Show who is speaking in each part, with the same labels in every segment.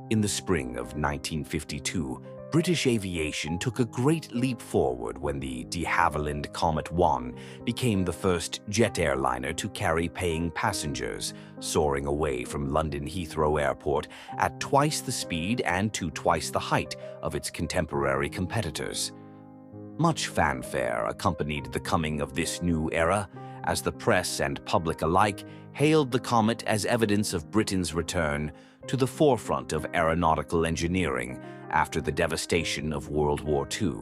Speaker 1: In the spring of 1952, British aviation took a great leap forward when the de Havilland Comet I became the first jet airliner to carry paying passengers, soaring away from London Heathrow Airport at twice the speed and to twice the height of its contemporary competitors. Much fanfare accompanied the coming of this new era, as the press and public alike hailed the comet as evidence of Britain's return to the forefront of aeronautical engineering after the devastation of World War II.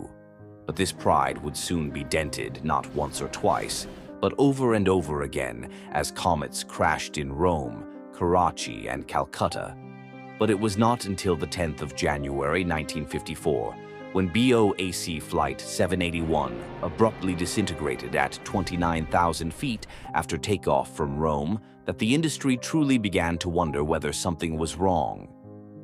Speaker 1: But this pride would soon be dented not once or twice, but over and over again as comets crashed in Rome, Karachi, and Calcutta. But it was not until the 10th of January 1954 when BOAC Flight 781 abruptly disintegrated at 29,000 feet after takeoff from Rome that the industry truly began to wonder whether something was wrong.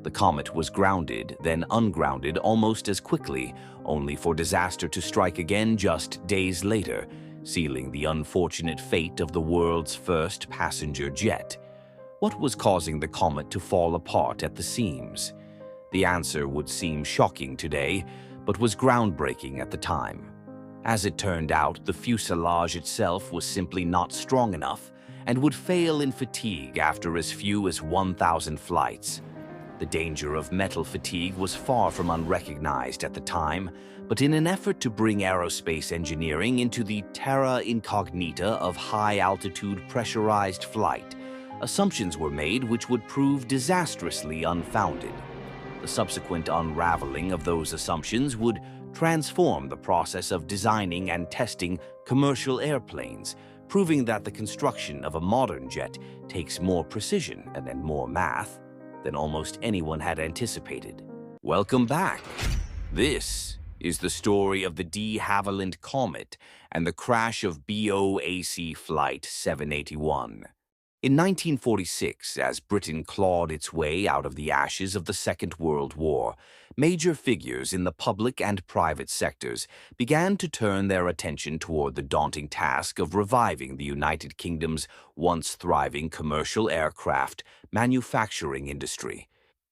Speaker 1: The comet was grounded, then ungrounded almost as quickly, only for disaster to strike again just days later, sealing the unfortunate fate of the world's first passenger jet. What was causing the comet to fall apart at the seams? The answer would seem shocking today, but was groundbreaking at the time. As it turned out, the fuselage itself was simply not strong enough and would fail in fatigue after as few as 1,000 flights. The danger of metal fatigue was far from unrecognized at the time, but in an effort to bring aerospace engineering into the terra incognita of high-altitude pressurized flight, assumptions were made which would prove disastrously unfounded. The subsequent unraveling of those assumptions would transform the process of designing and testing commercial airplanes, proving that the construction of a modern jet takes more precision and more math than almost anyone had anticipated. Welcome back. This is the story of the de Havilland Comet and the crash of BOAC Flight 781. In 1946, as Britain clawed its way out of the ashes of the Second World War, major figures in the public and private sectors began to turn their attention toward the daunting task of reviving the United Kingdom's once thriving commercial aircraft manufacturing industry.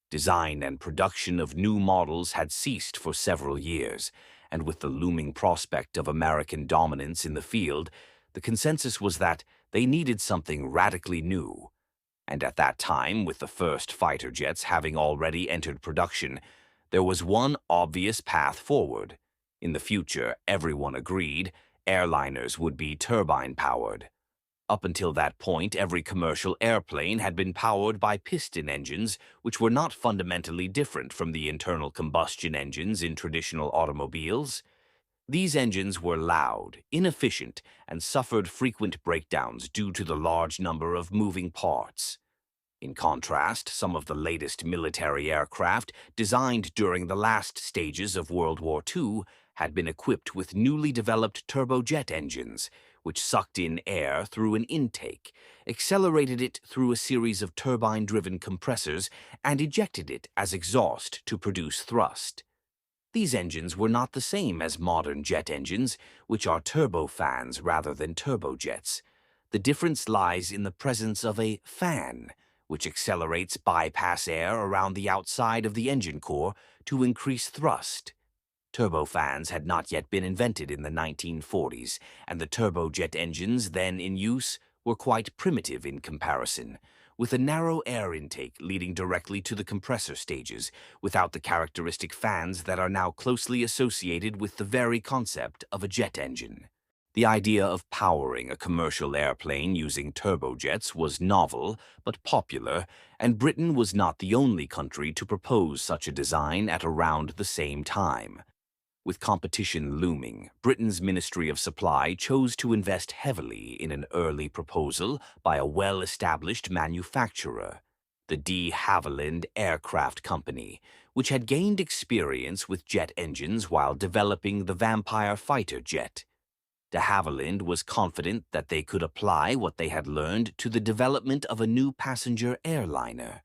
Speaker 1: Design and production of new models had ceased for several years, and with the looming prospect of American dominance in the field, the consensus was that they needed something radically new. And at that time, with the first fighter jets having already entered production, there was one obvious path forward. In the future, everyone agreed, airliners would be turbine-powered. Up until that point, every commercial airplane had been powered by piston engines, which were not fundamentally different from the internal combustion engines in traditional automobiles. These engines were loud, inefficient, and suffered frequent breakdowns due to the large number of moving parts. In contrast, some of the latest military aircraft, designed during the last stages of World War II, had been equipped with newly developed turbojet engines, which sucked in air through an intake, accelerated it through a series of turbine-driven compressors, and ejected it as exhaust to produce thrust. These engines were not the same as modern jet engines, which are turbofans rather than turbojets. The difference lies in the presence of a fan, which accelerates bypass air around the outside of the engine core to increase thrust. Turbofans had not yet been invented in the 1940s, and the turbojet engines then in use were quite primitive in comparison, with a narrow air intake leading directly to the compressor stages, without the characteristic fans that are now closely associated with the very concept of a jet engine. The idea of powering a commercial airplane using turbojets was novel but popular, and Britain was not the only country to propose such a design at around the same time. With competition looming, Britain's Ministry of Supply chose to invest heavily in an early proposal by a well-established manufacturer, the de Havilland Aircraft Company, which had gained experience with jet engines while developing the Vampire fighter jet. De Havilland was confident that they could apply what they had learned to the development of a new passenger airliner.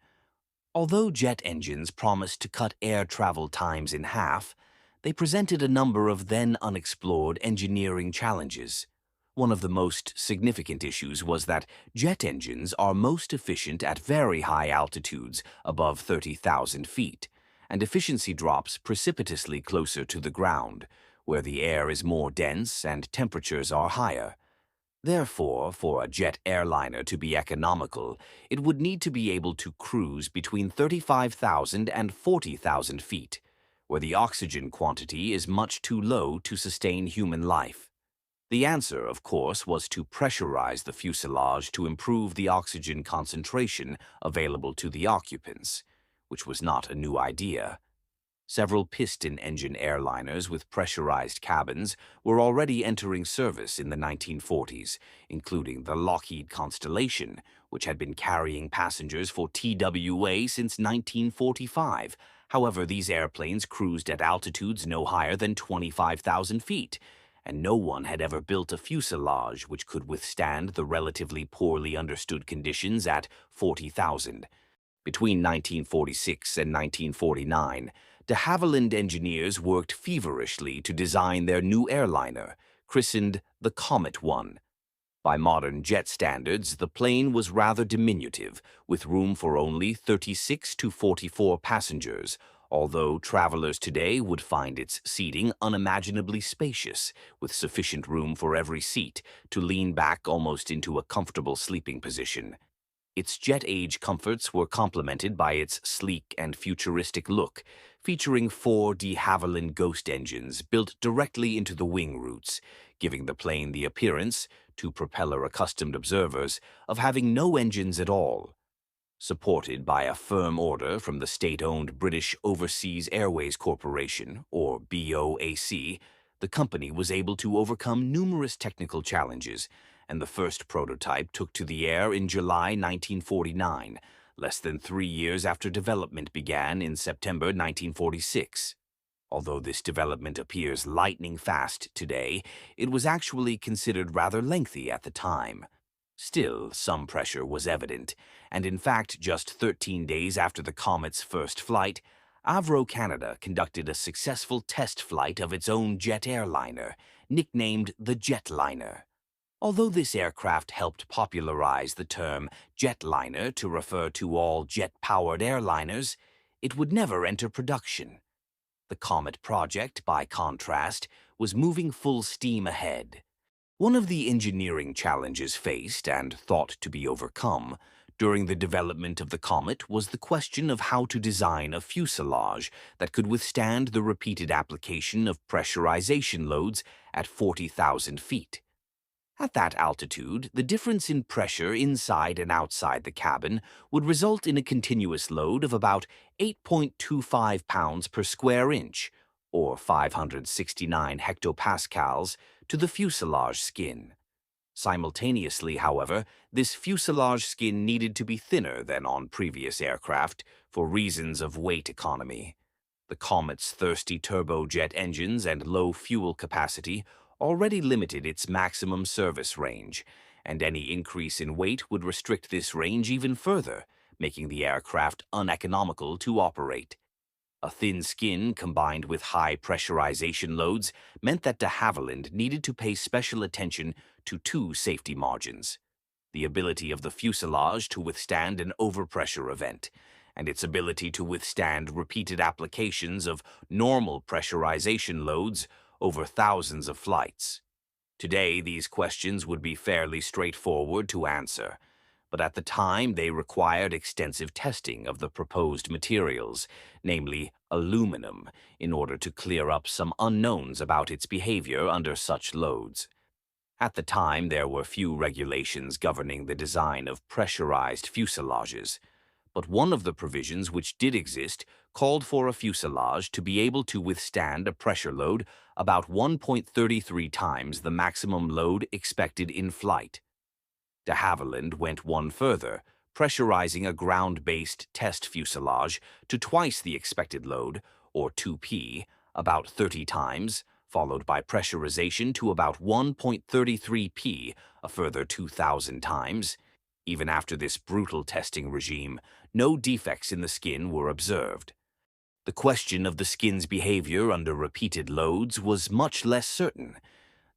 Speaker 1: Although jet engines promised to cut air travel times in half, they presented a number of then unexplored engineering challenges. One of the most significant issues was that jet engines are most efficient at very high altitudes above 30,000 feet, and efficiency drops precipitously closer to the ground, where the air is more dense and temperatures are higher. Therefore, for a jet airliner to be economical, it would need to be able to cruise between 35,000 and 40,000 feet, where the oxygen quantity is much too low to sustain human life. The answer, of course, was to pressurize the fuselage to improve the oxygen concentration available to the occupants, which was not a new idea. Several piston-engine airliners with pressurized cabins were already entering service in the 1940s, including the Lockheed Constellation, which had been carrying passengers for TWA since 1945. However, these airplanes cruised at altitudes no higher than 25,000 feet, and no one had ever built a fuselage which could withstand the relatively poorly understood conditions at 40,000. Between 1946 and 1949, de Havilland engineers worked feverishly to design their new airliner, christened the Comet I. By modern jet standards, the plane was rather diminutive, with room for only 36 to 44 passengers, although travelers today would find its seating unimaginably spacious, with sufficient room for every seat to lean back almost into a comfortable sleeping position. Its jet-age comforts were complemented by its sleek and futuristic look, featuring 4 de Havilland Ghost engines built directly into the wing roots, giving the plane the appearance, to propeller-accustomed observers, of having no engines at all. Supported by a firm order from the state-owned British Overseas Airways Corporation, or BOAC, the company was able to overcome numerous technical challenges, and the first prototype took to the air in July 1949, less than 3 years after development began in September 1946. Although this development appears lightning fast today, it was actually considered rather lengthy at the time. Still, some pressure was evident, and in fact, just 13 days after the Comet's first flight, Avro Canada conducted a successful test flight of its own jet airliner, nicknamed the Jetliner. Although this aircraft helped popularize the term jetliner to refer to all jet-powered airliners, it would never enter production. The Comet project, by contrast, was moving full steam ahead. One of the engineering challenges faced and thought to be overcome during the development of the Comet was the question of how to design a fuselage that could withstand the repeated application of pressurization loads at 40,000 feet. At that altitude, the difference in pressure inside and outside the cabin would result in a continuous load of about 8.25 pounds per square inch, or 569 hectopascals, to the fuselage skin. Simultaneously, however, this fuselage skin needed to be thinner than on previous aircraft for reasons of weight economy. The Comet's thirsty turbojet engines and low fuel capacity already limited its maximum service range, and any increase in weight would restrict this range even further, making the aircraft uneconomical to operate. A thin skin combined with high pressurization loads meant that de Havilland needed to pay special attention to 2 safety margins: the ability of the fuselage to withstand an overpressure event, and its ability to withstand repeated applications of normal pressurization loads over thousands of flights. Today, these questions would be fairly straightforward to answer, but at the time they required extensive testing of the proposed materials, namely aluminum, in order to clear up some unknowns about its behavior under such loads. At the time, there were few regulations governing the design of pressurized fuselages, but one of the provisions which did exist called for a fuselage to be able to withstand a pressure load about 1.33 times the maximum load expected in flight. De Havilland went one further, pressurizing a ground-based test fuselage to twice the expected load, or 2P, about 30 times, followed by pressurization to about 1.33P, a further 2,000 times. Even after this brutal testing regime, no defects in the skin were observed. The question of the skin's behavior under repeated loads was much less certain.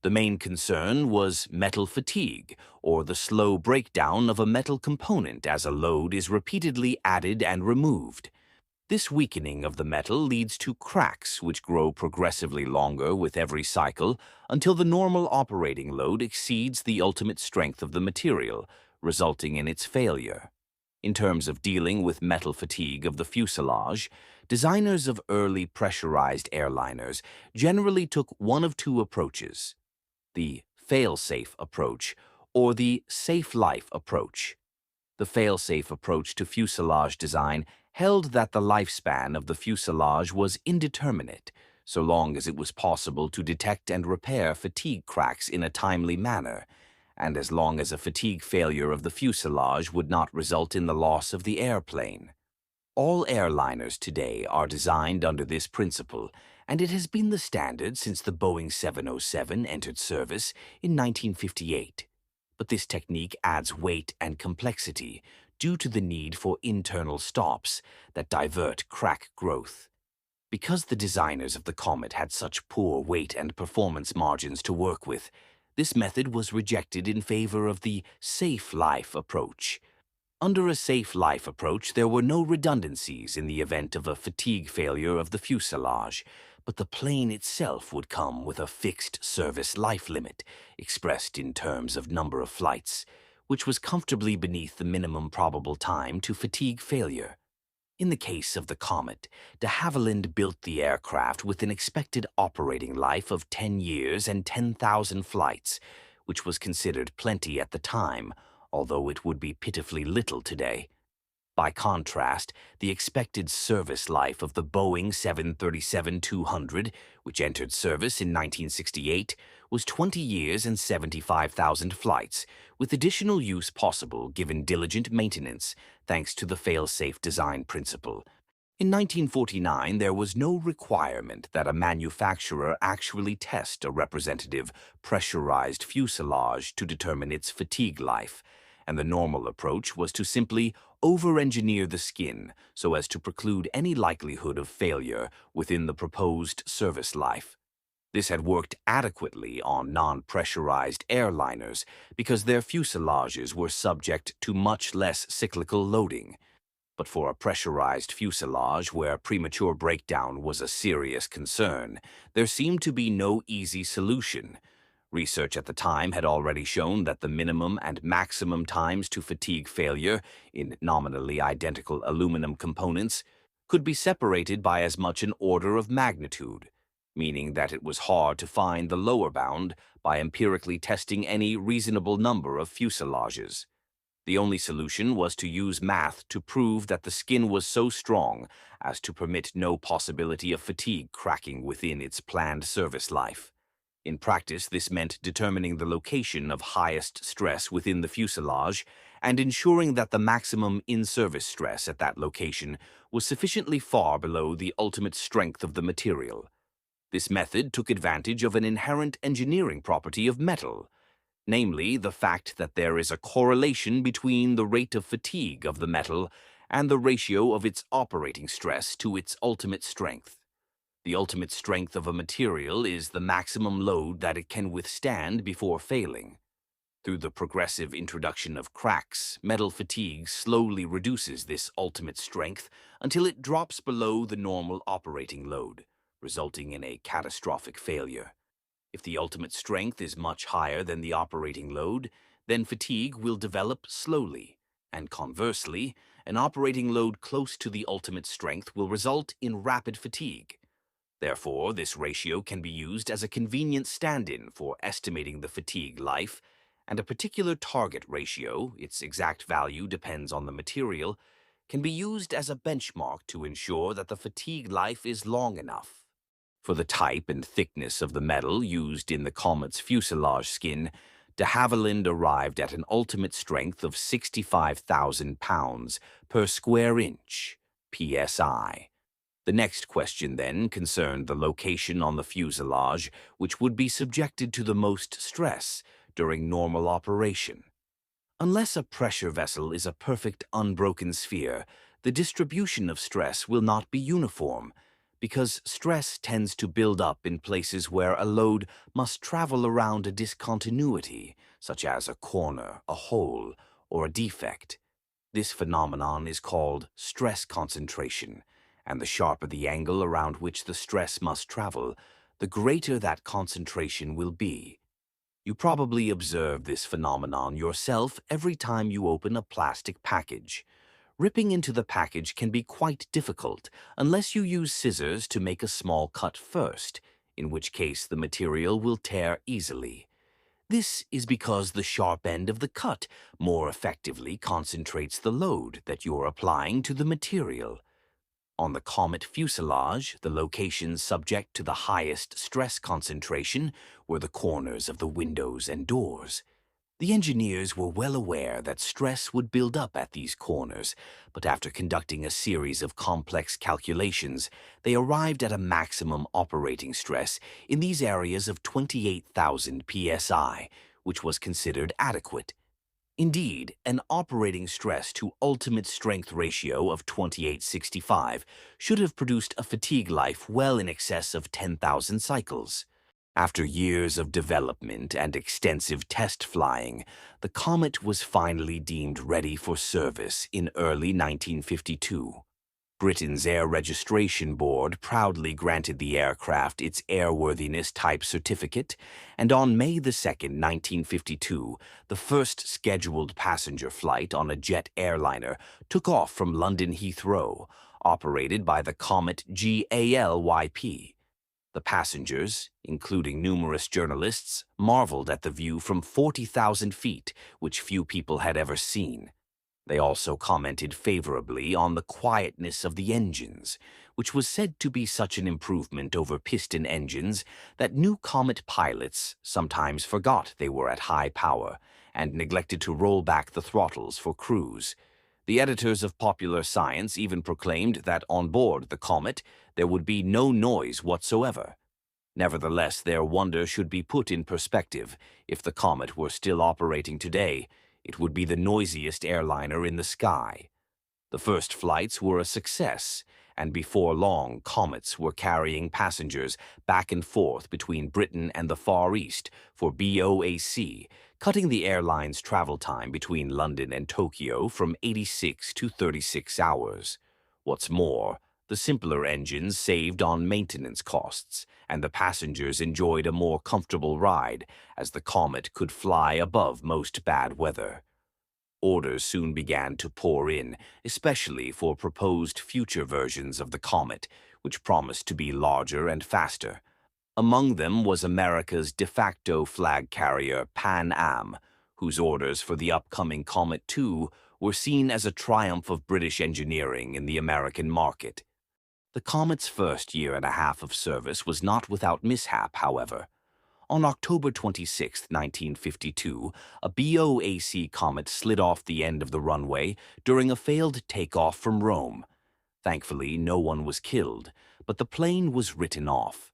Speaker 1: The main concern was metal fatigue, or the slow breakdown of a metal component as a load is repeatedly added and removed. This weakening of the metal leads to cracks which grow progressively longer with every cycle until the normal operating load exceeds the ultimate strength of the material, resulting in its failure. In terms of dealing with metal fatigue of the fuselage, designers of early pressurized airliners generally took one of two approaches: the fail-safe approach or the safe life approach. The fail-safe approach to fuselage design held that the lifespan of the fuselage was indeterminate, so long as it was possible to detect and repair fatigue cracks in a timely manner, and as long as a fatigue failure of the fuselage would not result in the loss of the airplane. All airliners today are designed under this principle, and it has been the standard since the Boeing 707 entered service in 1958. But this technique adds weight and complexity due to the need for internal stops that divert crack growth. Because the designers of the Comet had such poor weight and performance margins to work with, this method was rejected in favor of the safe life approach. Under a safe life approach, there were no redundancies in the event of a fatigue failure of the fuselage, but the plane itself would come with a fixed service life limit, expressed in terms of number of flights, which was comfortably beneath the minimum probable time to fatigue failure. In the case of the Comet, de Havilland built the aircraft with an expected operating life of 10 years and 10,000 flights, which was considered plenty at the time, although it would be pitifully little today. By contrast, the expected service life of the Boeing 737-200, which entered service in 1968, was 20 years and 75,000 flights, with additional use possible given diligent maintenance, thanks to the fail-safe design principle. In 1949, there was no requirement that a manufacturer actually test a representative pressurized fuselage to determine its fatigue life, and the normal approach was to simply over-engineer the skin so as to preclude any likelihood of failure within the proposed service life. This had worked adequately on non-pressurized airliners because their fuselages were subject to much less cyclical loading. But for a pressurized fuselage where premature breakdown was a serious concern, there seemed to be no easy solution. Research at the time had already shown that the minimum and maximum times to fatigue failure in nominally identical aluminum components could be separated by as much an order of magnitude, meaning that it was hard to find the lower bound by empirically testing any reasonable number of fuselages. The only solution was to use math to prove that the skin was so strong as to permit no possibility of fatigue cracking within its planned service life. In practice, this meant determining the location of highest stress within the fuselage and ensuring that the maximum in-service stress at that location was sufficiently far below the ultimate strength of the material. This method took advantage of an inherent engineering property of metal, namely the fact that there is a correlation between the rate of fatigue of the metal and the ratio of its operating stress to its ultimate strength. The ultimate strength of a material is the maximum load that it can withstand before failing. Through the progressive introduction of cracks, metal fatigue slowly reduces this ultimate strength until it drops below the normal operating load, resulting in a catastrophic failure. If the ultimate strength is much higher than the operating load, then fatigue will develop slowly, and conversely, an operating load close to the ultimate strength will result in rapid fatigue. Therefore, this ratio can be used as a convenient stand-in for estimating the fatigue life, and a particular target ratio, its exact value depends on the material, can be used as a benchmark to ensure that the fatigue life is long enough. For the type and thickness of the metal used in the Comet's fuselage skin, de Havilland arrived at an ultimate strength of 65,000 pounds per square inch, psi. The next question, then, concerned the location on the fuselage which would be subjected to the most stress during normal operation. Unless a pressure vessel is a perfect unbroken sphere, the distribution of stress will not be uniform, because stress tends to build up in places where a load must travel around a discontinuity, such as a corner, a hole, or a defect. This phenomenon is called stress concentration, and the sharper the angle around which the stress must travel, the greater that concentration will be. You probably observe this phenomenon yourself every time you open a plastic package. Ripping into the package can be quite difficult unless you use scissors to make a small cut first, in which case the material will tear easily. This is because the sharp end of the cut more effectively concentrates the load that you're applying to the material. On the Comet fuselage, the locations subject to the highest stress concentration were the corners of the windows and doors. The engineers were well aware that stress would build up at these corners, but after conducting a series of complex calculations, they arrived at a maximum operating stress in these areas of 28,000 psi, which was considered adequate. Indeed, an operating stress to ultimate strength ratio of 2865 should have produced a fatigue life well in excess of 10,000 cycles. After years of development and extensive test flying, the Comet was finally deemed ready for service in early 1952. Britain's Air Registration Board proudly granted the aircraft its airworthiness type certificate, and on May 2, 1952, the first scheduled passenger flight on a jet airliner took off from London Heathrow, operated by the Comet GALYP. The passengers, including numerous journalists, marveled at the view from 40,000 feet, which few people had ever seen. They also commented favorably on the quietness of the engines, which was said to be such an improvement over piston engines that new Comet pilots sometimes forgot they were at high power and neglected to roll back the throttles for cruise. The editors of Popular Science even proclaimed that on board the Comet there would be no noise whatsoever. Nevertheless, their wonder should be put in perspective. If the Comet were still operating today, it would be the noisiest airliner in the sky. The first flights were a success, and before long, Comets were carrying passengers back and forth between Britain and the Far East for BOAC, cutting the airline's travel time between London and Tokyo from 86 to 36 hours. What's more, the simpler engines saved on maintenance costs, and the passengers enjoyed a more comfortable ride, as the Comet could fly above most bad weather. Orders soon began to pour in, especially for proposed future versions of the Comet, which promised to be larger and faster. Among them was America's de facto flag carrier Pan Am, whose orders for the upcoming Comet II were seen as a triumph of British engineering in the American market. The Comet's first year and a half of service was not without mishap, however. On October 26, 1952, a BOAC Comet slid off the end of the runway during a failed takeoff from Rome. Thankfully, no one was killed, but the plane was written off.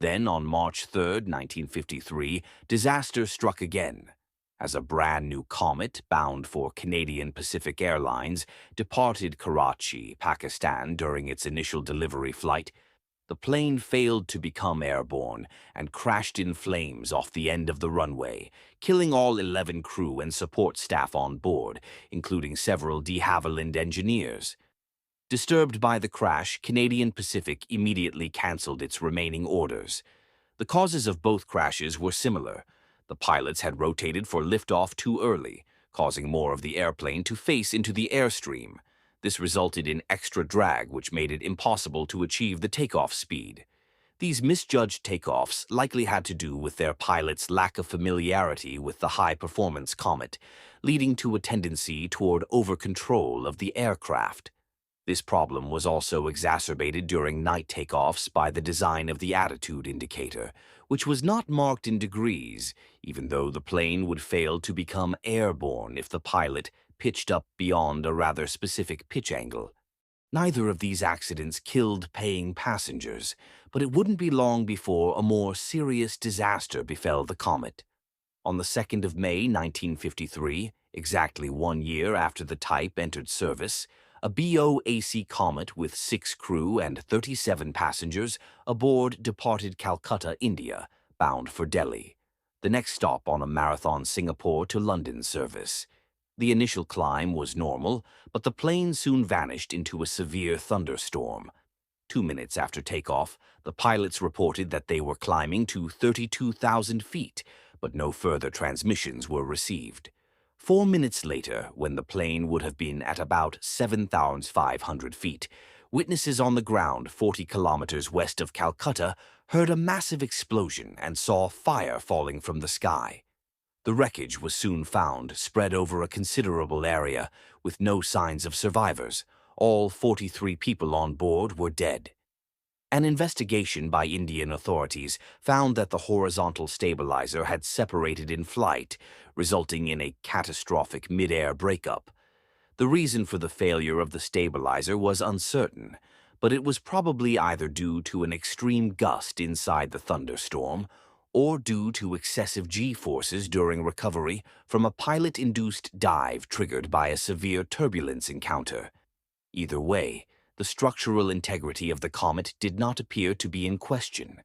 Speaker 1: Then, on March 3, 1953, disaster struck again. As a brand-new Comet, bound for Canadian Pacific Airlines, departed Karachi, Pakistan during its initial delivery flight, the plane failed to become airborne and crashed in flames off the end of the runway, killing all 11 crew and support staff on board, including several de Havilland engineers. Disturbed by the crash, Canadian Pacific immediately canceled its remaining orders. The causes of both crashes were similar. The pilots had rotated for liftoff too early, causing more of the airplane to face into the airstream. This resulted in extra drag, which made it impossible to achieve the takeoff speed. These misjudged takeoffs likely had to do with their pilots' lack of familiarity with the high-performance Comet, leading to a tendency toward over-control of the aircraft. This problem was also exacerbated during night takeoffs by the design of the attitude indicator, which was not marked in degrees, even though the plane would fail to become airborne if the pilot pitched up beyond a rather specific pitch angle. Neither of these accidents killed paying passengers, but it wouldn't be long before a more serious disaster befell the Comet. On the 2nd of May, 1953, exactly 1 year after the type entered service, a BOAC Comet with 6 crew and 37 passengers aboard departed Calcutta, India, bound for Delhi, the next stop on a marathon Singapore to London service. The initial climb was normal, but the plane soon vanished into a severe thunderstorm. 2 minutes after takeoff, the pilots reported that they were climbing to 32,000 feet, but no further transmissions were received. 4 minutes later, when the plane would have been at about 7,500 feet, witnesses on the ground 40 kilometers west of Calcutta heard a massive explosion and saw fire falling from the sky. The wreckage was soon found, spread over a considerable area, with no signs of survivors. All 43 people on board were dead. An investigation by Indian authorities found that the horizontal stabilizer had separated in flight, resulting in a catastrophic mid-air breakup. The reason for the failure of the stabilizer was uncertain, but it was probably either due to an extreme gust inside the thunderstorm or due to excessive G-forces during recovery from a pilot-induced dive triggered by a severe turbulence encounter. Either way, the structural integrity of the comet did not appear to be in question.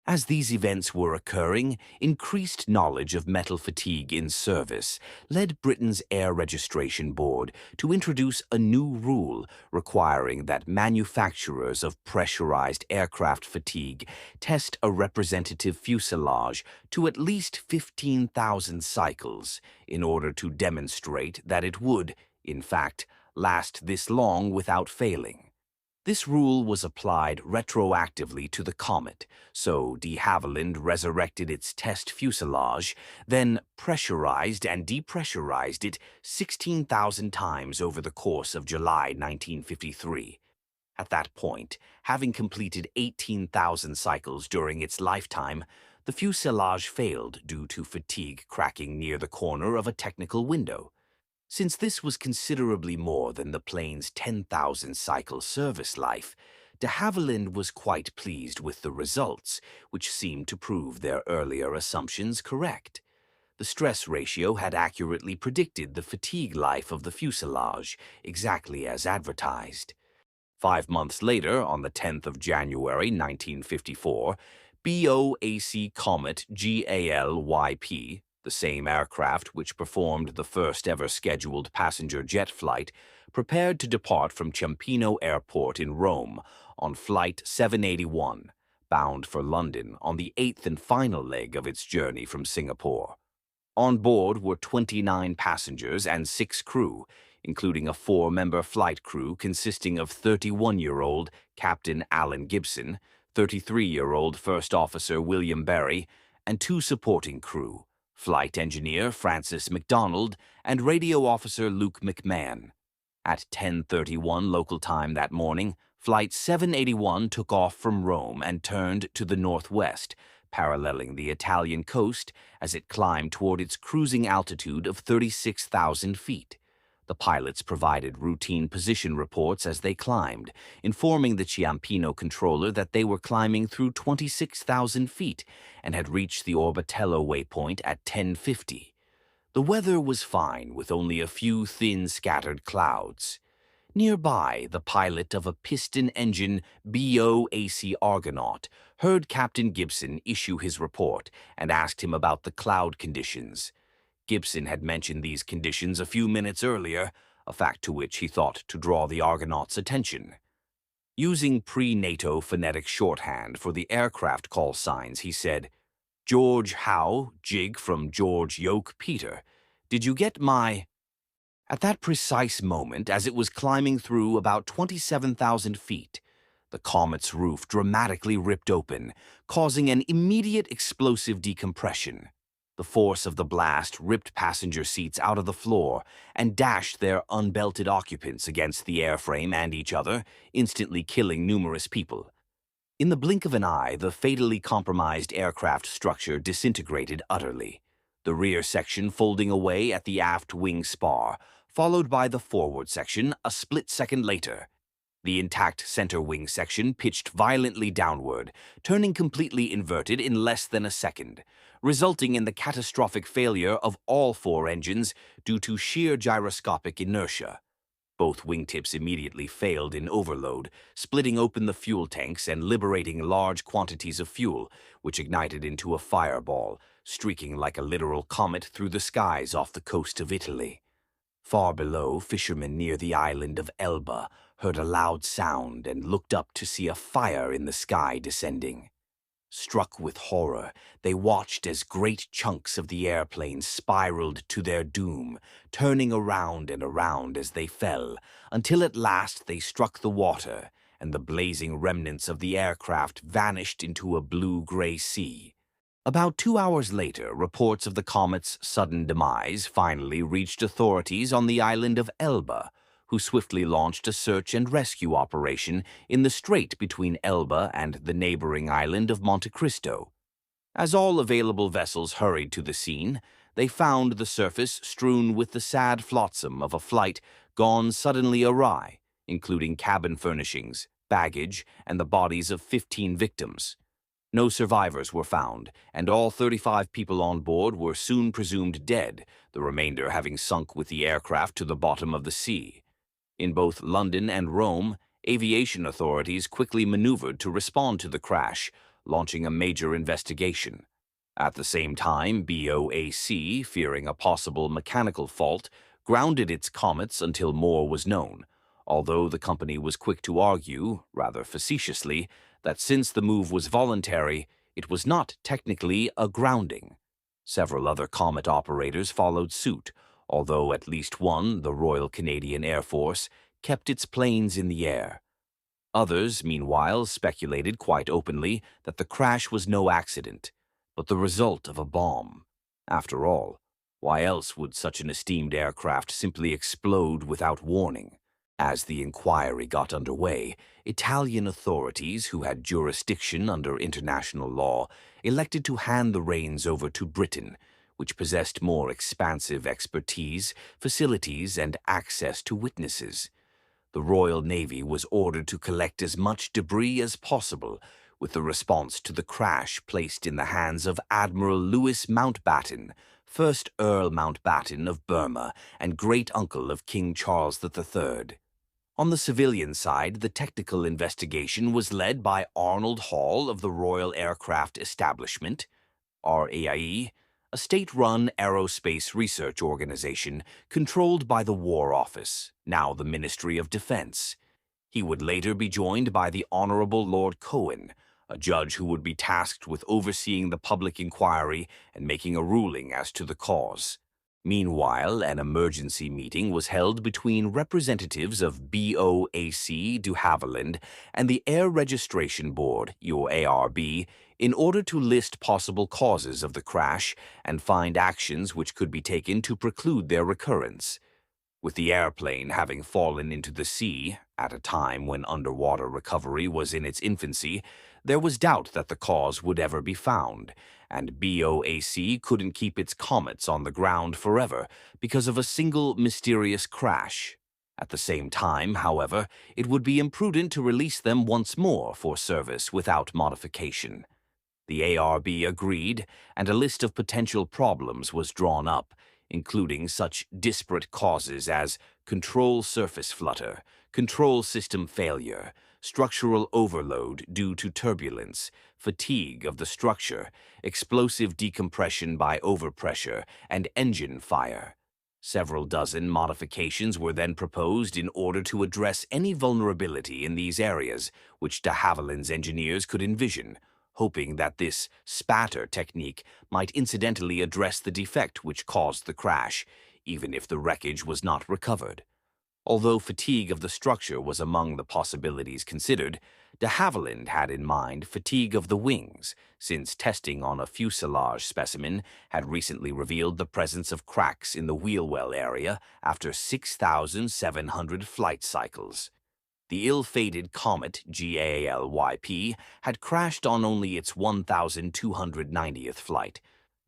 Speaker 1: As these events were occurring, increased knowledge of metal fatigue in service led Britain's Air Registration Board to introduce a new rule requiring that manufacturers of pressurized aircraft fatigue test a representative fuselage to at least 15,000 cycles in order to demonstrate that it would, in fact, last this long without failing. This rule was applied retroactively to the Comet, so de Havilland resurrected its test fuselage, then pressurized and depressurized it 16,000 times over the course of July 1953. At that point, having completed 18,000 cycles during its lifetime, the fuselage failed due to fatigue cracking near the corner of a technical window. Since this was considerably more than the plane's 10,000 cycle service life, de Havilland was quite pleased with the results, which seemed to prove their earlier assumptions correct. The stress ratio had accurately predicted the fatigue life of the fuselage, exactly as advertised. 5 months later, on the 10th of January 1954, BOAC Comet GALYP, the same aircraft which performed the first-ever scheduled passenger jet flight, prepared to depart from Ciampino Airport in Rome on Flight 781, bound for London on the 8th and final leg of its journey from Singapore. On board were 29 passengers and 6 crew, including a 4-member flight crew consisting of 31-year-old Captain Alan Gibson, 33-year-old First Officer William Berry, and 2 supporting crew, Flight Engineer Francis MacDonald and Radio Officer Luke McMahon. At 10:31 local time that morning, Flight 781 took off from Rome and turned to the northwest, paralleling the Italian coast as it climbed toward its cruising altitude of 36,000 feet. The pilots provided routine position reports as they climbed, informing the Ciampino controller that they were climbing through 26,000 feet and had reached the Orbitello waypoint at 10:50. The weather was fine, with only a few thin scattered clouds. Nearby, the pilot of a piston-engine BOAC Argonaut heard Captain Gibson issue his report and asked him about the cloud conditions. Gibson had mentioned these conditions a few minutes earlier, a fact to which he thought to draw the Argonaut's attention. Using pre-NATO phonetic shorthand for the aircraft call signs, he said, "George Howe, Jig from George Yoke Peter. Did you get my—" At that precise moment, as it was climbing through about 27,000 feet, the Comet's roof dramatically ripped open, causing an immediate explosive decompression. The force of the blast ripped passenger seats out of the floor and dashed their unbelted occupants against the airframe and each other, instantly killing numerous people. In the blink of an eye, the fatally compromised aircraft structure disintegrated utterly, the rear section folding away at the aft wing spar, followed by the forward section a split second later. The intact center wing section pitched violently downward, turning completely inverted in less than a second, resulting in the catastrophic failure of all 4 engines due to sheer gyroscopic inertia. Both wingtips immediately failed in overload, splitting open the fuel tanks and liberating large quantities of fuel, which ignited into a fireball, streaking like a literal comet through the skies off the coast of Italy. Far below, fishermen near the island of Elba heard a loud sound and looked up to see a fire in the sky descending. Struck with horror, they watched as great chunks of the airplane spiraled to their doom, turning around and around as they fell, until at last they struck the water, and the blazing remnants of the aircraft vanished into a blue-gray sea. About 2 hours later, reports of the comet's sudden demise finally reached authorities on the island of Elba, who swiftly launched a search and rescue operation in the strait between Elba and the neighboring island of Monte Cristo. As all available vessels hurried to the scene, they found the surface strewn with the sad flotsam of a flight gone suddenly awry, including cabin furnishings, baggage, and the bodies of 15 victims. No survivors were found, and all 35 people on board were soon presumed dead, the remainder having sunk with the aircraft to the bottom of the sea. In both London and Rome, aviation authorities quickly maneuvered to respond to the crash, launching a major investigation. At the same time, BOAC, fearing a possible mechanical fault, grounded its comets until more was known, although the company was quick to argue, rather facetiously, that since the move was voluntary, it was not technically a grounding. Several other comet operators followed suit, although at least one, the Royal Canadian Air Force, kept its planes in the air. Others, meanwhile, speculated quite openly that the crash was no accident, but the result of a bomb. After all, why else would such an esteemed aircraft simply explode without warning? As the inquiry got underway, Italian authorities, who had jurisdiction under international law, elected to hand the reins over to Britain, which possessed more expansive expertise, facilities, and access to witnesses. The Royal Navy was ordered to collect as much debris as possible, with the response to the crash placed in the hands of Admiral Louis Mountbatten, 1st Earl Mountbatten of Burma and great-uncle of King Charles III. On the civilian side, the technical investigation was led by Arnold Hall of the Royal Aircraft Establishment, RAIE, a state-run aerospace research organization controlled by the War Office, now the Ministry of Defense. He would later be joined by the Honorable Lord Cohen, a judge who would be tasked with overseeing the public inquiry and making a ruling as to the cause. Meanwhile, an emergency meeting was held between representatives of BOAC de Havilland and the Air Registration Board, your ARB, in order to list possible causes of the crash and find actions which could be taken to preclude their recurrence. With the airplane having fallen into the sea, at a time when underwater recovery was in its infancy, there was doubt that the cause would ever be found, and BOAC couldn't keep its comets on the ground forever because of a single mysterious crash. At the same time, however, it would be imprudent to release them once more for service without modification. The ARB agreed, and a list of potential problems was drawn up, including such disparate causes as control surface flutter, control system failure, structural overload due to turbulence, fatigue of the structure, explosive decompression by overpressure, and engine fire. Several dozen modifications were then proposed in order to address any vulnerability in these areas, which de Havilland's engineers could envision, hoping that this spatter technique might incidentally address the defect which caused the crash, even if the wreckage was not recovered. Although fatigue of the structure was among the possibilities considered, de Havilland had in mind fatigue of the wings, since testing on a fuselage specimen had recently revealed the presence of cracks in the wheel well area after 6,700 flight cycles. The ill-fated Comet GALYP had crashed on only its 1,290th flight,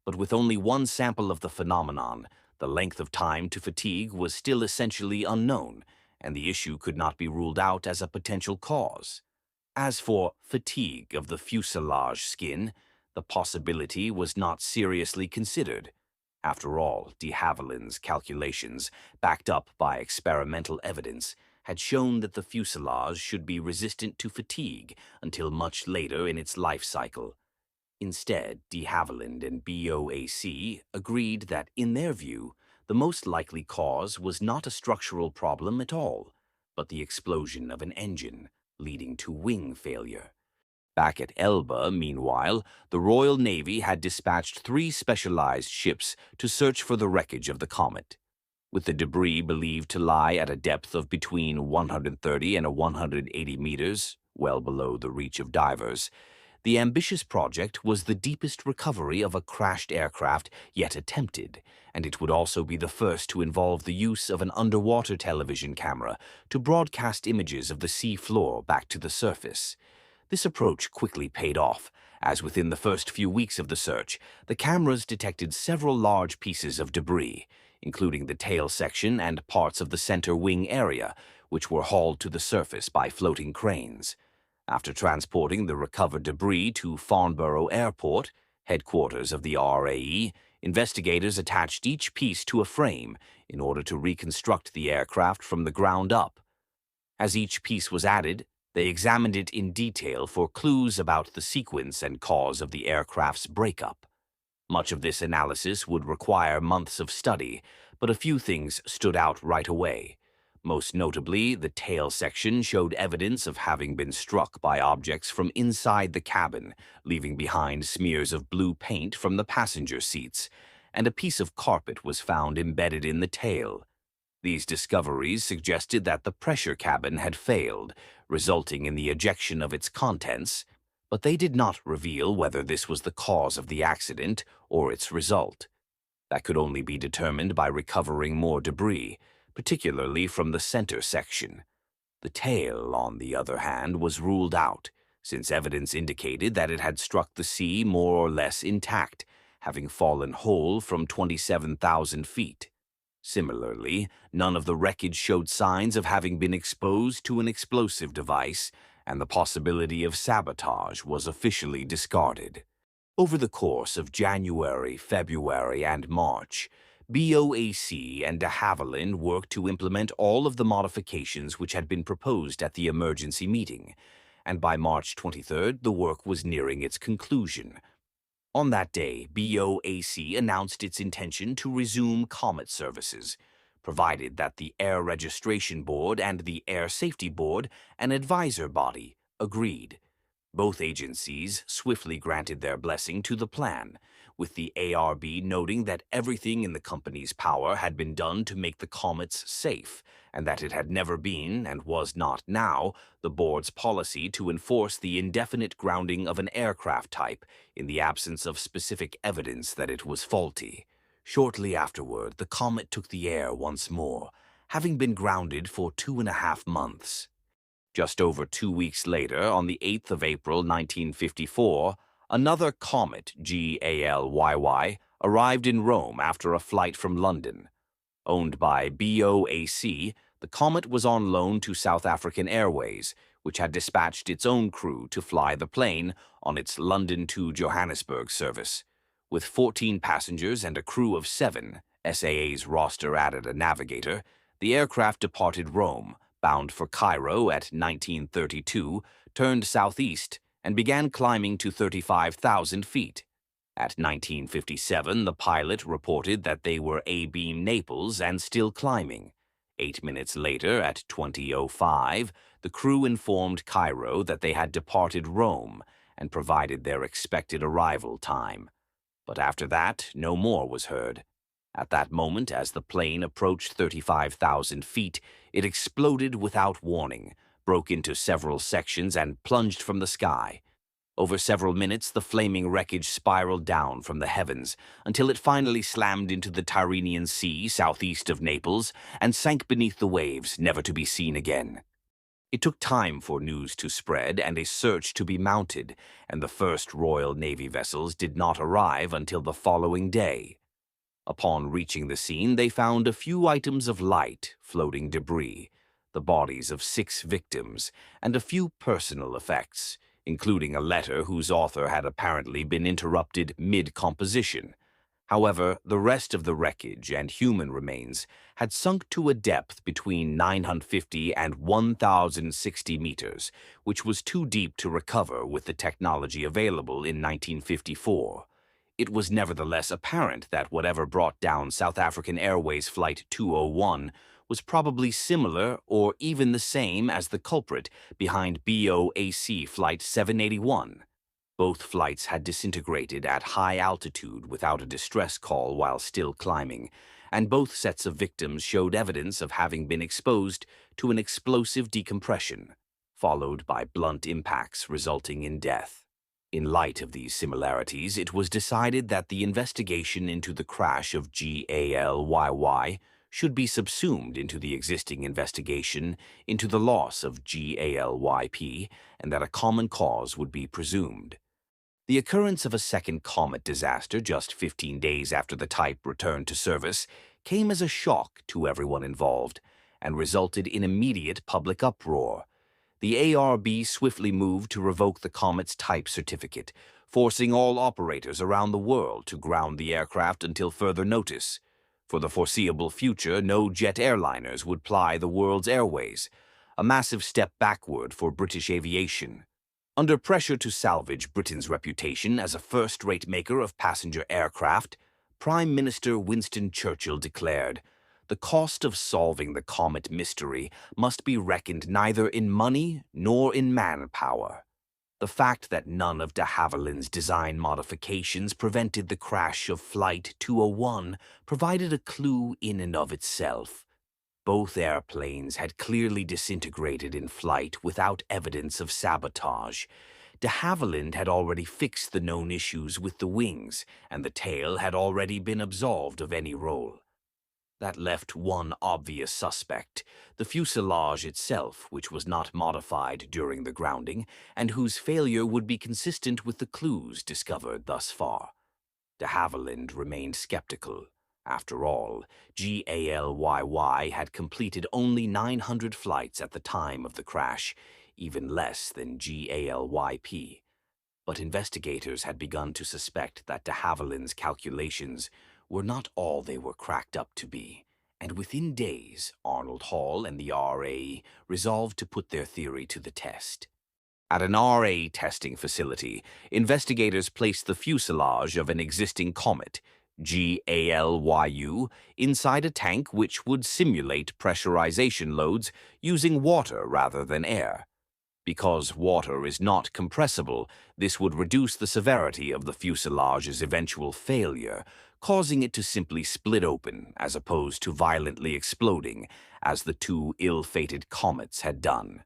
Speaker 1: but with only one sample of the phenomenon, the length of time to fatigue was still essentially unknown, and the issue could not be ruled out as a potential cause. As for fatigue of the fuselage skin, the possibility was not seriously considered. After all, de Havilland's calculations, backed up by experimental evidence, had shown that the fuselage should be resistant to fatigue until much later in its life cycle. Instead, de Havilland and BOAC agreed that, in their view, the most likely cause was not a structural problem at all, but the explosion of an engine, leading to wing failure. Back at Elba, meanwhile, the Royal Navy had dispatched 3 specialized ships to search for the wreckage of the comet. With the debris believed to lie at a depth of between 130 and 180 meters, well below the reach of divers, the ambitious project was the deepest recovery of a crashed aircraft yet attempted, and it would also be the first to involve the use of an underwater television camera to broadcast images of the sea floor back to the surface. This approach quickly paid off, as within the first few weeks of the search, the cameras detected several large pieces of debris, including the tail section and parts of the center wing area, which were hauled to the surface by floating cranes. After transporting the recovered debris to Farnborough Airport, headquarters of the RAE, investigators attached each piece to a frame in order to reconstruct the aircraft from the ground up. As each piece was added, they examined it in detail for clues about the sequence and cause of the aircraft's breakup. Much of this analysis would require months of study, but a few things stood out right away. Most notably, the tail section showed evidence of having been struck by objects from inside the cabin, leaving behind smears of blue paint from the passenger seats, and a piece of carpet was found embedded in the tail. These discoveries suggested that the pressure cabin had failed, resulting in the ejection of its contents, but they did not reveal whether this was the cause of the accident or its result. That could only be determined by recovering more debris, particularly from the center section. The tail, on the other hand, was ruled out, since evidence indicated that it had struck the sea more or less intact, having fallen whole from 27,000 feet. Similarly, none of the wreckage showed signs of having been exposed to an explosive device, and the possibility of sabotage was officially discarded. Over the course of January, February, and March, BOAC and de Havilland worked to implement all of the modifications which had been proposed at the emergency meeting, and by March 23rd, the work was nearing its conclusion. On that day, BOAC announced its intention to resume Comet services, provided that the Air Registration Board and the Air Safety Board, an advisor body, agreed. Both agencies swiftly granted their blessing to the plan, with the ARB noting that everything in the company's power had been done to make the comets safe, and that it had never been, and was not now, the board's policy to enforce the indefinite grounding of an aircraft type in the absence of specific evidence that it was faulty. Shortly afterward, the Comet took the air once more, having been grounded for 2.5 months. Just over 2 weeks later, on the 8th of April 1954, another Comet, GALYY, arrived in Rome after a flight from London. Owned by BOAC, the Comet was on loan to South African Airways, which had dispatched its own crew to fly the plane on its London to Johannesburg service. With 14 passengers and a crew of 7, SAA's roster added a navigator, the aircraft departed Rome, bound for Cairo at 1932, turned southeast, and began climbing to 35,000 feet. At 1957, the pilot reported that they were A-beam Naples and still climbing. 8 minutes later, at 20:05, the crew informed Cairo that they had departed Rome and provided their expected arrival time. But after that, no more was heard. At that moment, as the plane approached 35,000 feet, it exploded without warning, broke into several sections, and plunged from the sky. Over several minutes, the flaming wreckage spiraled down from the heavens until it finally slammed into the Tyrrhenian Sea southeast of Naples and sank beneath the waves, never to be seen again. It took time for news to spread and a search to be mounted, and the first Royal Navy vessels did not arrive until the following day. Upon reaching the scene, they found a few items of light, floating debris, the bodies of 6 victims, and a few personal effects, including a letter whose author had apparently been interrupted mid-composition. However, the rest of the wreckage and human remains had sunk to a depth between 950 and 1,060 meters, which was too deep to recover with the technology available in 1954. It was nevertheless apparent that whatever brought down South African Airways Flight 201 was probably similar or even the same as the culprit behind BOAC Flight 781. Both flights had disintegrated at high altitude without a distress call while still climbing, and both sets of victims showed evidence of having been exposed to an explosive decompression, followed by blunt impacts resulting in death. In light of these similarities, it was decided that the investigation into the crash of GALYY should be subsumed into the existing investigation into the loss of GALYP, and that a common cause would be presumed. The occurrence of a second comet disaster just 15 days after the type returned to service came as a shock to everyone involved and resulted in immediate public uproar. The ARB swiftly moved to revoke the comet's type certificate, forcing all operators around the world to ground the aircraft until further notice. For the foreseeable future, no jet airliners would ply the world's airways, a massive step backward for British aviation. Under pressure to salvage Britain's reputation as a first-rate maker of passenger aircraft, Prime Minister Winston Churchill declared, "The cost of solving the comet mystery must be reckoned neither in money nor in manpower." The fact that none of de Havilland's design modifications prevented the crash of Flight 201 provided a clue in and of itself. Both airplanes had clearly disintegrated in flight without evidence of sabotage. De Havilland had already fixed the known issues with the wings, and the tail had already been absolved of any role. That left one obvious suspect, the fuselage itself, which was not modified during the grounding, and whose failure would be consistent with the clues discovered thus far. De Havilland remained skeptical. After all, GALYY had completed only 900 flights at the time of the crash, even less than GALYP. But investigators had begun to suspect that de Havilland's calculations were not all they were cracked up to be, and within days, Arnold Hall and the RA resolved to put their theory to the test. At an RA testing facility, investigators placed the fuselage of an existing comet, GALYU, inside a tank which would simulate pressurization loads using water rather than air. Because water is not compressible, this would reduce the severity of the fuselage's eventual failure, causing it to simply split open as opposed to violently exploding, as the two ill-fated comets had done.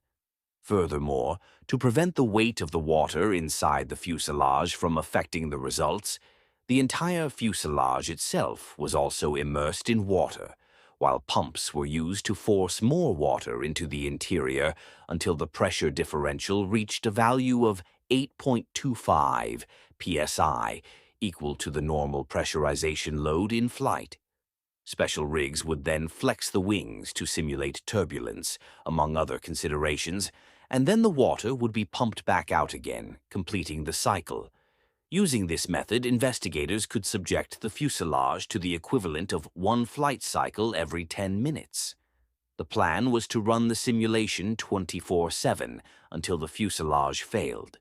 Speaker 1: Furthermore, to prevent the weight of the water inside the fuselage from affecting the results, the entire fuselage itself was also immersed in water, while pumps were used to force more water into the interior until the pressure differential reached a value of 8.25 psi, equal to the normal pressurization load in flight. Special rigs would then flex the wings to simulate turbulence, among other considerations, and then the water would be pumped back out again, completing the cycle. Using this method, investigators could subject the fuselage to the equivalent of one flight cycle every 10 minutes. The plan was to run the simulation 24/7 until the fuselage failed.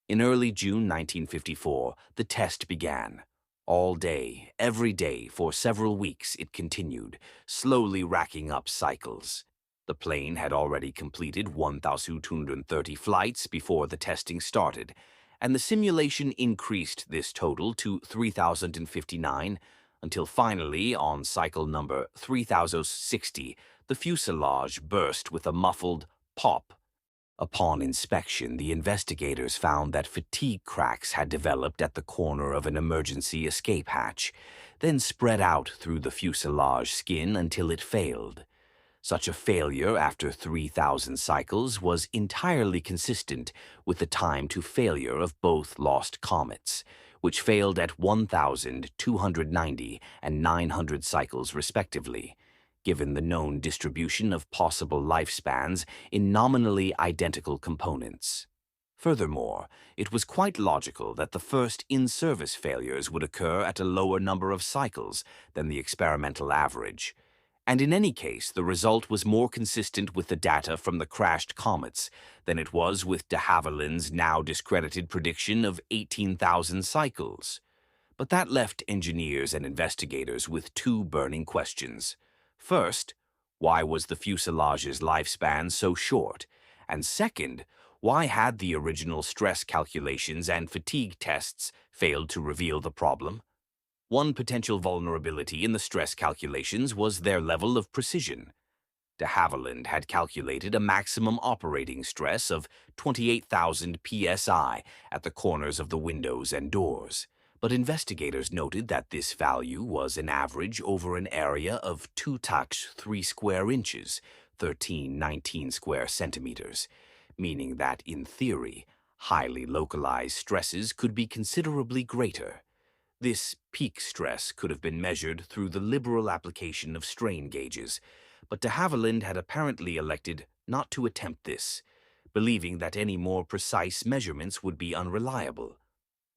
Speaker 1: In early June 1954, the test began. All day, every day, for several weeks it continued, slowly racking up cycles. The plane had already completed 1,230 flights before the testing started, and the simulation increased this total to 3,059 until finally, on cycle number 3,060, the fuselage burst with a muffled pop. Upon inspection, the investigators found that fatigue cracks had developed at the corner of an emergency escape hatch, then spread out through the fuselage skin until it failed. Such a failure after 3,000 cycles was entirely consistent with the time to failure of both lost comets, which failed at 1,290 and 900 cycles respectively, given the known distribution of possible lifespans in nominally identical components. Furthermore, it was quite logical that the first in-service failures would occur at a lower number of cycles than the experimental average. And in any case, the result was more consistent with the data from the crashed comets than it was with de Havilland's now discredited prediction of 18,000 cycles. But that left engineers and investigators with two burning questions. First, why was the fuselage's lifespan so short? And second, why had the original stress calculations and fatigue tests failed to reveal the problem? One potential vulnerability in the stress calculations was their level of precision. De Havilland had calculated a maximum operating stress of 28,000 psi at the corners of the windows and doors, but investigators noted that this value was an average over an area of 2-3 square inches, 1319 square centimeters, meaning that, in theory, highly localized stresses could be considerably greater. This peak stress could have been measured through the liberal application of strain gauges, but de Havilland had apparently elected not to attempt this, believing that any more precise measurements would be unreliable.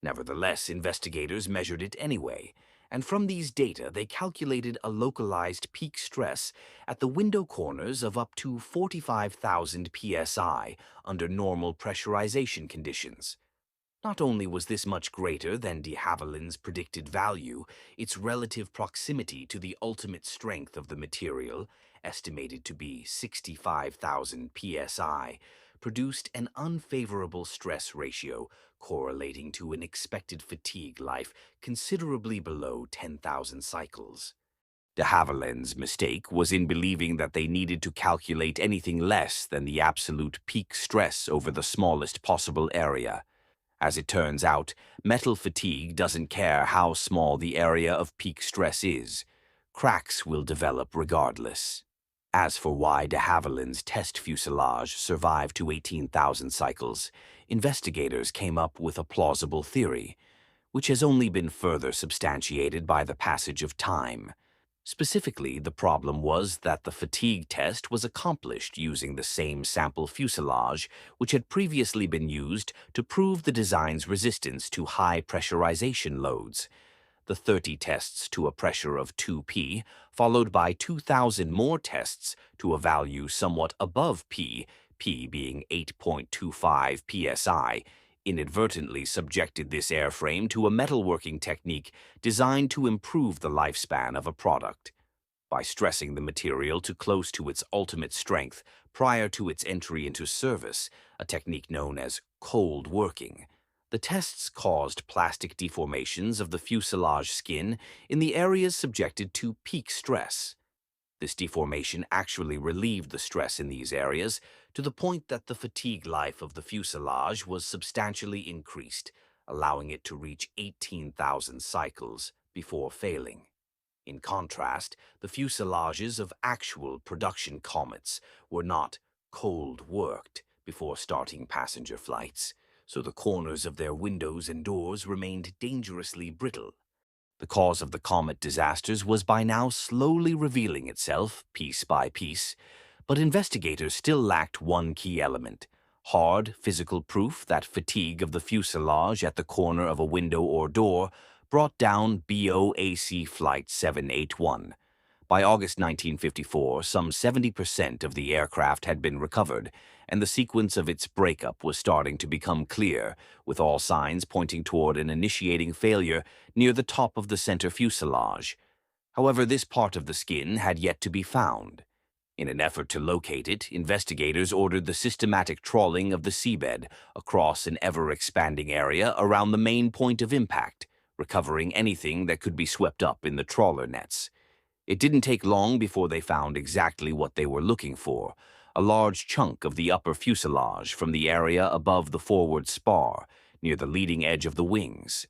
Speaker 1: Nevertheless, investigators measured it anyway, and from these data they calculated a localized peak stress at the window corners of up to 45,000 psi under normal pressurization conditions. Not only was this much greater than de Havilland's predicted value, its relative proximity to the ultimate strength of the material, estimated to be 65,000 psi, produced an unfavorable stress ratio correlating to an expected fatigue life considerably below 10,000 cycles. De Havilland's mistake was in believing that they needed to calculate anything less than the absolute peak stress over the smallest possible area. As it turns out, metal fatigue doesn't care how small the area of peak stress is. Cracks will develop regardless. As for why de Havilland's test fuselage survived to 18,000 cycles, investigators came up with a plausible theory, which has only been further substantiated by the passage of time. Specifically, the problem was that the fatigue test was accomplished using the same sample fuselage which had previously been used to prove the design's resistance to high pressurization loads. The 30 tests to a pressure of 2 p, followed by 2,000 more tests to a value somewhat above p, p being 8.25 psi, inadvertently subjected this airframe to a metalworking technique designed to improve the lifespan of a product. By stressing the material to close to its ultimate strength prior to its entry into service, a technique known as cold working, the tests caused plastic deformations of the fuselage skin in the areas subjected to peak stress. This deformation actually relieved the stress in these areas to the point that the fatigue life of the fuselage was substantially increased, allowing it to reach 18,000 cycles before failing. In contrast, the fuselages of actual production comets were not cold-worked before starting passenger flights, so the corners of their windows and doors remained dangerously brittle. The cause of the comet disasters was by now slowly revealing itself, piece by piece, but investigators still lacked one key element: hard physical proof that fatigue of the fuselage at the corner of a window or door brought down BOAC Flight 781. By August 1954, some 70% of the aircraft had been recovered, and the sequence of its breakup was starting to become clear, with all signs pointing toward an initiating failure near the top of the center fuselage. However, this part of the skin had yet to be found. In an effort to locate it, investigators ordered the systematic trawling of the seabed across an ever-expanding area around the main point of impact, recovering anything that could be swept up in the trawler nets. It didn't take long before they found exactly what they were looking for: a large chunk of the upper fuselage from the area above the forward spar, near the leading edge of the wings.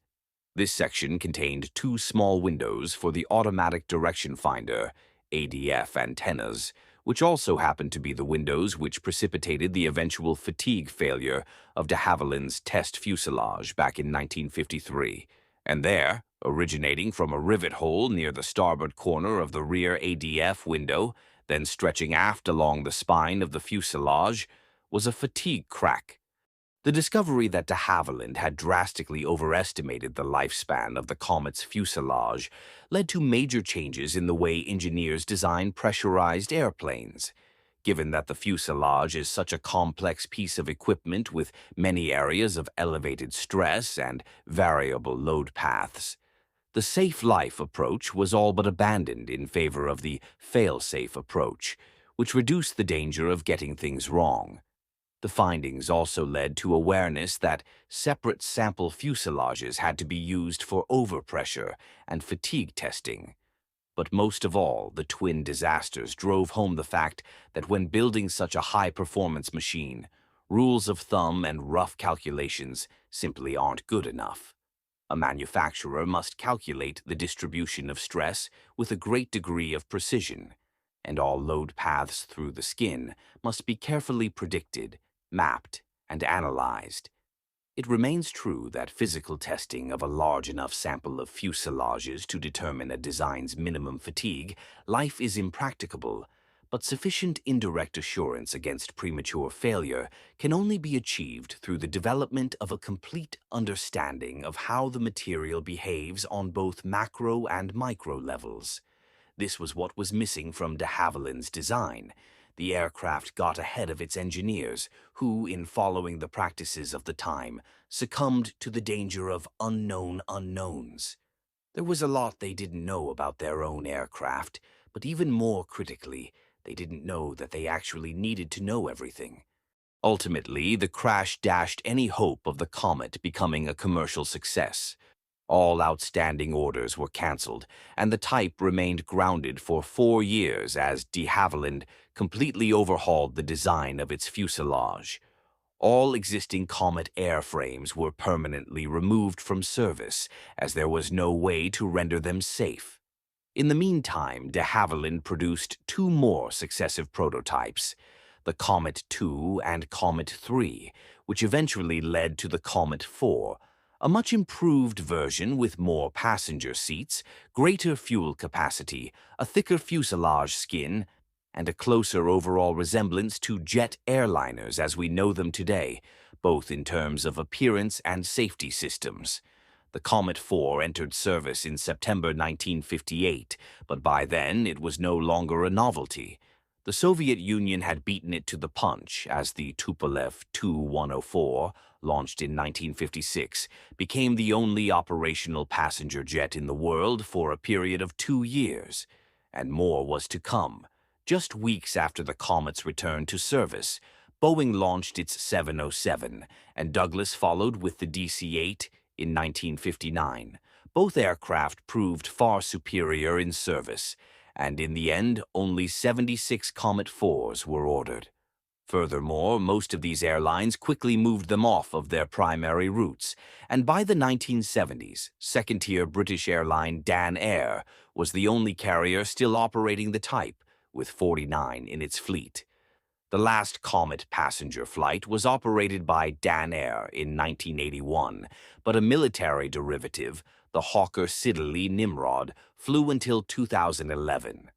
Speaker 1: This section contained two small windows for the automatic direction finder, ADF antennas, which also happened to be the windows which precipitated the eventual fatigue failure of de Havilland's test fuselage back in 1953. And there, originating from a rivet hole near the starboard corner of the rear ADF window, then stretching aft along the spine of the fuselage, was a fatigue crack. The discovery that de Havilland had drastically overestimated the lifespan of the Comet's fuselage led to major changes in the way engineers design pressurized airplanes. Given that the fuselage is such a complex piece of equipment with many areas of elevated stress and variable load paths, the safe life approach was all but abandoned in favor of the fail-safe approach, which reduced the danger of getting things wrong. The findings also led to awareness that separate sample fuselages had to be used for overpressure and fatigue testing. But most of all, the twin disasters drove home the fact that when building such a high-performance machine, rules of thumb and rough calculations simply aren't good enough. A manufacturer must calculate the distribution of stress with a great degree of precision, and all load paths through the skin must be carefully predicted, mapped, and analyzed. It remains true that physical testing of a large enough sample of fuselages to determine a design's minimum fatigue life is impracticable, but sufficient indirect assurance against premature failure can only be achieved through the development of a complete understanding of how the material behaves on both macro and micro levels. This was what was missing from de Havilland's design. The aircraft got ahead of its engineers, who, in following the practices of the time, succumbed to the danger of unknown unknowns. There was a lot they didn't know about their own aircraft, but even more critically, they didn't know that they actually needed to know everything. Ultimately, the crash dashed any hope of the Comet becoming a commercial success. All outstanding orders were cancelled, and the type remained grounded for 4 years as de Havilland completely overhauled the design of its fuselage. All existing Comet airframes were permanently removed from service, as there was no way to render them safe. In the meantime, de Havilland produced 2 more successive prototypes, the Comet II and Comet III, which eventually led to the Comet IV, a much improved version with more passenger seats, greater fuel capacity, a thicker fuselage skin, and a closer overall resemblance to jet airliners as we know them today, both in terms of appearance and safety systems. The Comet IV entered service in September 1958, but by then it was no longer a novelty. The Soviet Union had beaten it to the punch as the Tupolev Tu-104, launched in 1956, became the only operational passenger jet in the world for a period of 2 years. And more was to come. Just weeks after the Comet's return to service, Boeing launched its 707, and Douglas followed with the DC-8 in 1959. Both aircraft proved far superior in service, and in the end, only 76 Comet 4s were ordered. Furthermore, most of these airlines quickly moved them off of their primary routes, and by the 1970s, second-tier British airline Dan Air was the only carrier still operating the type, with 49 in its fleet. The last Comet passenger flight was operated by Dan Air in 1981, but a military derivative, the Hawker Siddeley Nimrod, flew until 2011.